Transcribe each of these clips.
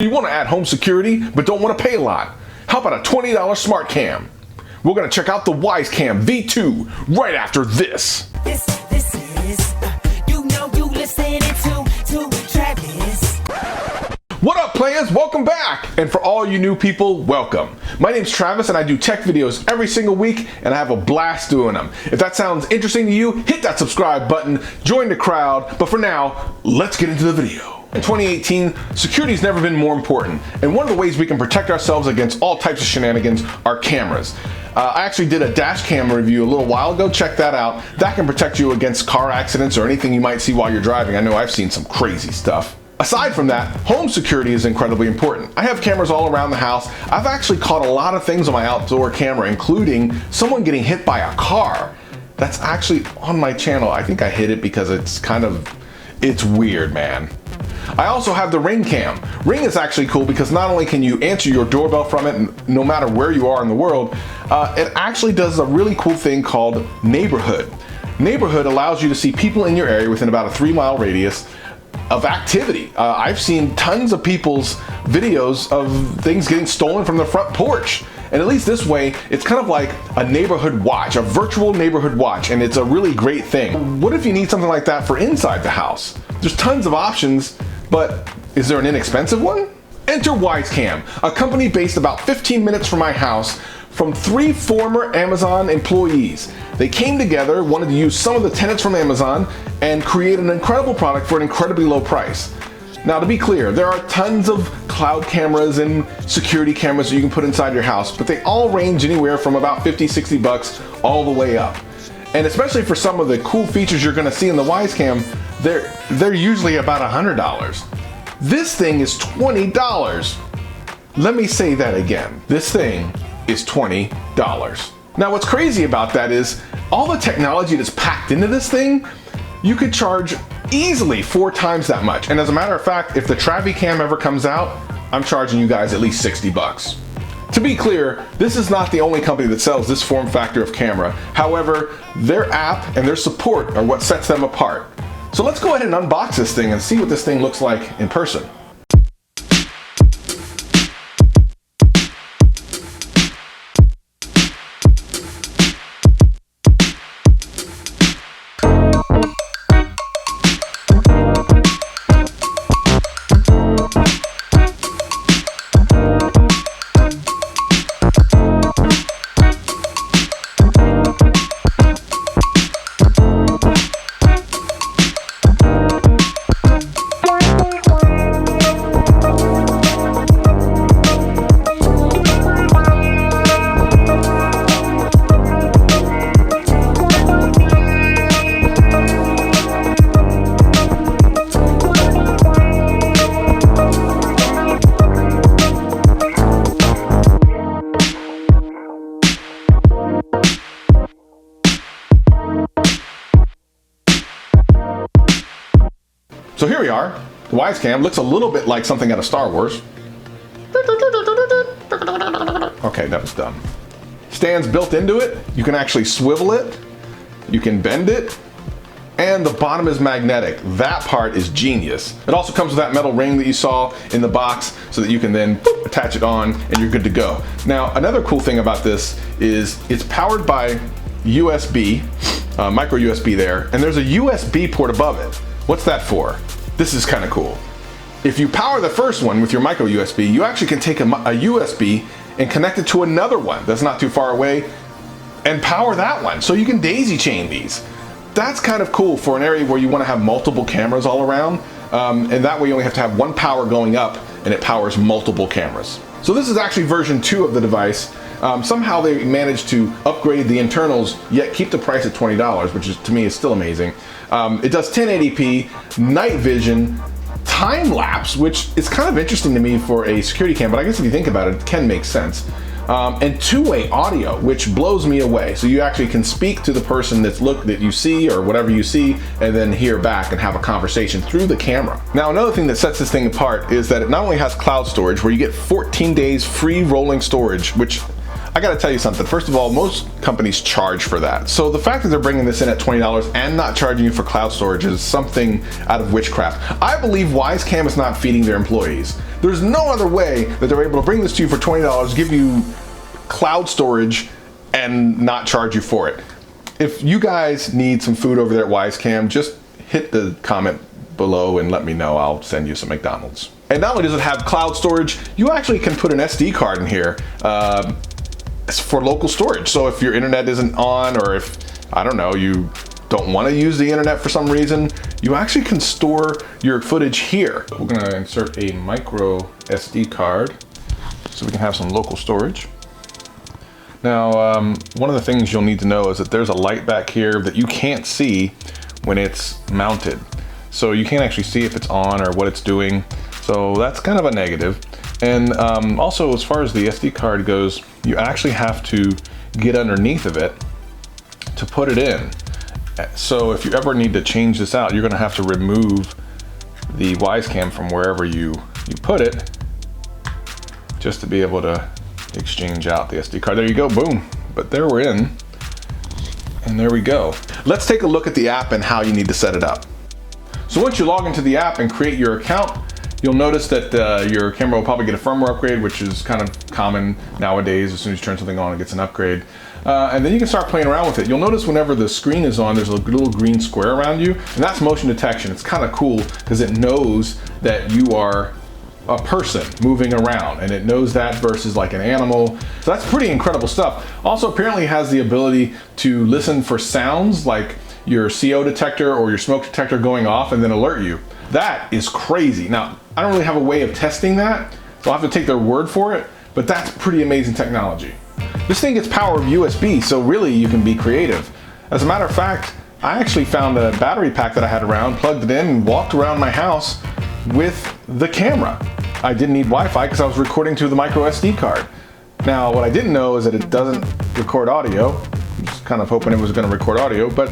You want to add home security but don't want to pay a lot? How about a $20 smart cam? We're going to check out the Wyze Cam V2 right after this. This is, you listening to Travis. What up, players? Welcome back! And for all you new people, welcome. My name's Travis and I do tech videos every single week and I have a blast doing them. If that sounds interesting to you, hit that subscribe button, join the crowd, but for now, let's get into the video. In 2018, security's never been more important, and one of the ways we can protect ourselves against all types of shenanigans are cameras. I actually did a dash cam review a little while ago. Check that out. That can protect you against car accidents or anything you might see while you're driving. I know I've seen some crazy stuff. Aside from that, home security is incredibly important. I have cameras all around the house. I've actually caught a lot of things on my outdoor camera, including someone getting hit by a car. That's actually on my channel. I think I hid it because it's weird, man. I also have the Ring Cam. Ring is actually cool because not only can you answer your doorbell from it no matter where you are in the world, it actually does a really cool thing called Neighborhood. Neighborhood allows you to see people in your area within about a 3-mile radius of activity. I've seen tons of people's videos of things getting stolen from their front porch. And at least this way, it's kind of like a neighborhood watch, a virtual neighborhood watch, and it's a really great thing. What if you need something like that for inside the house? There's tons of options, but is there an inexpensive one? Enter Wyze Cam, a company based about 15 minutes from my house, from 3 former Amazon employees. They came together, wanted to use some of the tenants from Amazon, and create an incredible product for an incredibly low price. Now, to be clear, there are tons of cloud cameras and security cameras that you can put inside your house, but they all range anywhere from about 50, 60 bucks all the way up. And especially for some of the cool features you're gonna see in the Wyze Cam, they're usually about $100. This thing is $20. Let me say that again. This thing is $20. Now, what's crazy about that is all the technology that's packed into this thing, you could charge easily 4 times that much. And as a matter of fact, if the Travis Cam ever comes out, I'm charging you guys at least 60 bucks. To be clear, this is not the only company that sells this form factor of camera. However, their app and their support are what sets them apart. So let's go ahead and unbox this thing and see what this thing looks like in person. So here we are. The Wyze Cam looks a little bit like something out of Star Wars. Okay, that was dumb. Stands built into it. You can actually swivel it. You can bend it. And the bottom is magnetic. That part is genius. It also comes with that metal ring that you saw in the box so that you can then attach it on and you're good to go. Now, another cool thing about this is it's powered by USB, micro USB there, and there's a USB port above it. What's that for? This is kind of cool. If you power the first one with your micro USB, you actually can take a USB and connect it to another one that's not too far away and power that one. So you can daisy chain these. That's kind of cool for an area where you want to have multiple cameras all around. And that way you only have to have one power going up and it powers multiple cameras. So this is actually version 2 of the device. Somehow they managed to upgrade the internals yet keep the price at $20, which is, to me, is still amazing. It does 1080p, night vision, time lapse, which is kind of interesting to me for a security cam, but I guess if you think about it, it can make sense. And 2-way audio, which blows me away. So you actually can speak to the person that you see or whatever you see, and then hear back and have a conversation through the camera. Now, another thing that sets this thing apart is that it not only has cloud storage, where you get 14 days free rolling storage, which I gotta tell you something. First of all, most companies charge for that. So the fact that they're bringing this in at $20 and not charging you for cloud storage is something out of witchcraft. I believe Wyze Cam is not feeding their employees. There's no other way that they're able to bring this to you for $20, give you cloud storage, and not charge you for it. If you guys need some food over there at Wyze Cam, just hit the comment below and let me know. I'll send you some McDonald's. And not only does it have cloud storage, you actually can put an SD card in here for local storage. So if your internet isn't on, or if, I don't know, you don't want to use the internet for some reason, you actually can store your footage here. We're gonna insert a micro SD card so we can have some local storage. Now, one of the things you'll need to know is that there's a light back here that you can't see when it's mounted. So you can't actually see if it's on or what it's doing. So that's kind of a negative. And also, as far as the SD card goes, you actually have to get underneath of it to put it in. So if you ever need to change this out, you're gonna have to remove the Wyze Cam from wherever you put it, just to be able to exchange out the SD card. There you go, boom. But there we're in, and there we go. Let's take a look at the app and how you need to set it up. So once you log into the app and create your account, you'll notice that your camera will probably get a firmware upgrade, which is kind of common nowadays. As soon as you turn something on, it gets an upgrade. And then you can start playing around with it. You'll notice whenever the screen is on, there's a little green square around you, and that's motion detection. It's kind of cool because it knows that you are a person moving around, and it knows that versus like an animal. So that's pretty incredible stuff. Also, apparently it has the ability to listen for sounds like your CO detector or your smoke detector going off and then alert you. That is crazy. Now, I don't really have a way of testing that, so I'll have to take their word for it, but that's pretty amazing technology. This thing gets power of USB, so really you can be creative. As a matter of fact, I actually found a battery pack that I had around, plugged it in, and walked around my house with the camera. I didn't need Wi-Fi because I was recording to the micro SD card. Now, what I didn't know is that it doesn't record audio. I'm just kind of hoping it was going to record audio, but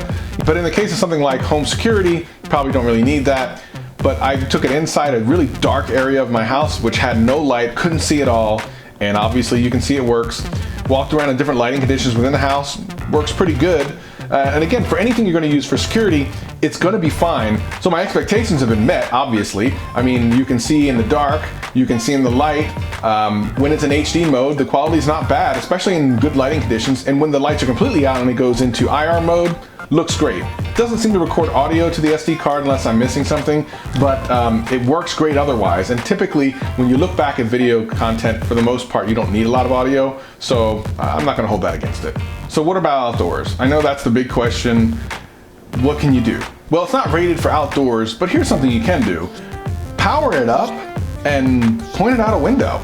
in the case of something like home security, you probably don't really need that. But I took it inside a really dark area of my house, which had no light, couldn't see it all, and obviously you can see it works. Walked around in different lighting conditions within the house, works pretty good. And again, for anything you're going to use for security, it's going to be fine. So my expectations have been met, obviously. I mean, you can see in the dark, you can see in the light. When it's in HD mode, the quality is not bad, especially in good lighting conditions. And when the lights are completely out and it goes into IR mode, looks great. It doesn't seem to record audio to the SD card unless I'm missing something, but it works great otherwise. And typically, when you look back at video content, for the most part, you don't need a lot of audio, so I'm not gonna hold that against it. So what about outdoors? I know that's the big question. What can you do? Well, it's not rated for outdoors, but here's something you can do. Power it up and point it out a window.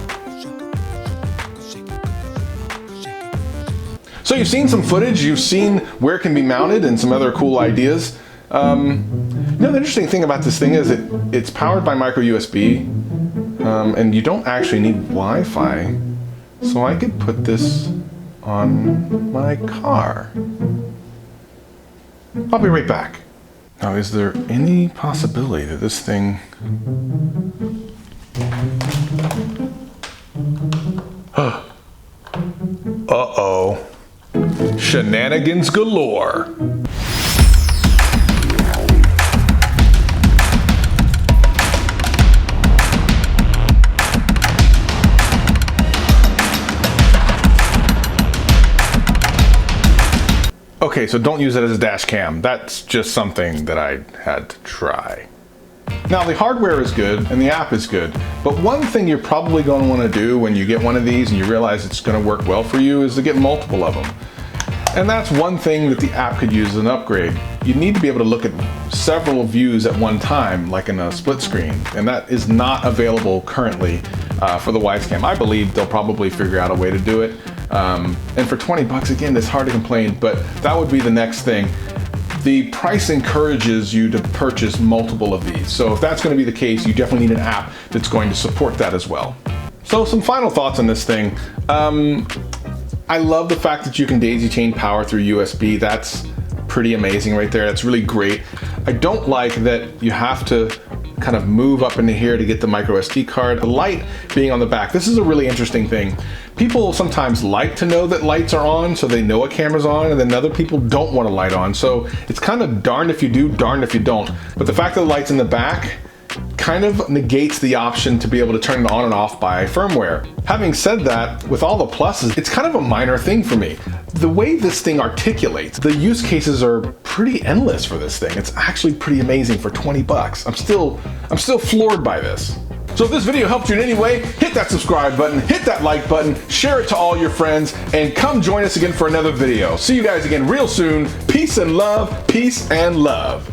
So you've seen some footage, you've seen where it can be mounted and some other cool ideas. The interesting thing about this thing is it's powered by micro USB, and you don't actually need Wi-Fi. So I could put this on my car. I'll be right back. Now, is there any possibility that this thing... Uh-oh. Shenanigans galore. Okay, so don't use it as a dash cam. That's just something that I had to try. Now, the hardware is good and the app is good, but one thing you're probably going to want to do when you get one of these and you realize it's going to work well for you is to get multiple of them. And that's one thing that the app could use as an upgrade. You need to be able to look at several views at one time, like in a split screen, and that is not available currently for the Wyze Cam. I believe they'll probably figure out a way to do it. And for 20 bucks, again, it's hard to complain, but that would be the next thing. The price encourages you to purchase multiple of these. So if that's going to be the case, you definitely need an app that's going to support that as well. So some final thoughts on this thing. I love the fact that you can daisy chain power through USB. That's pretty amazing right there. That's really great. I don't like that you have to kind of move up into here to get the micro SD card. The light being on the back. This is a really interesting thing. People sometimes like to know that lights are on so they know a camera's on, and then other people don't want a light on. So it's kind of darned if you do, darned if you don't. But the fact that the light's in the back kind of negates the option to be able to turn it on and off by firmware. Having said that, with all the pluses, it's kind of a minor thing for me. The way this thing articulates, the use cases are pretty endless for this thing. It's actually pretty amazing for 20 bucks. I'm still floored by this. So if this video helped you in any way, hit that subscribe button, hit that like button, share it to all your friends, and come join us again for another video. See you guys again real soon. Peace and love, peace and love.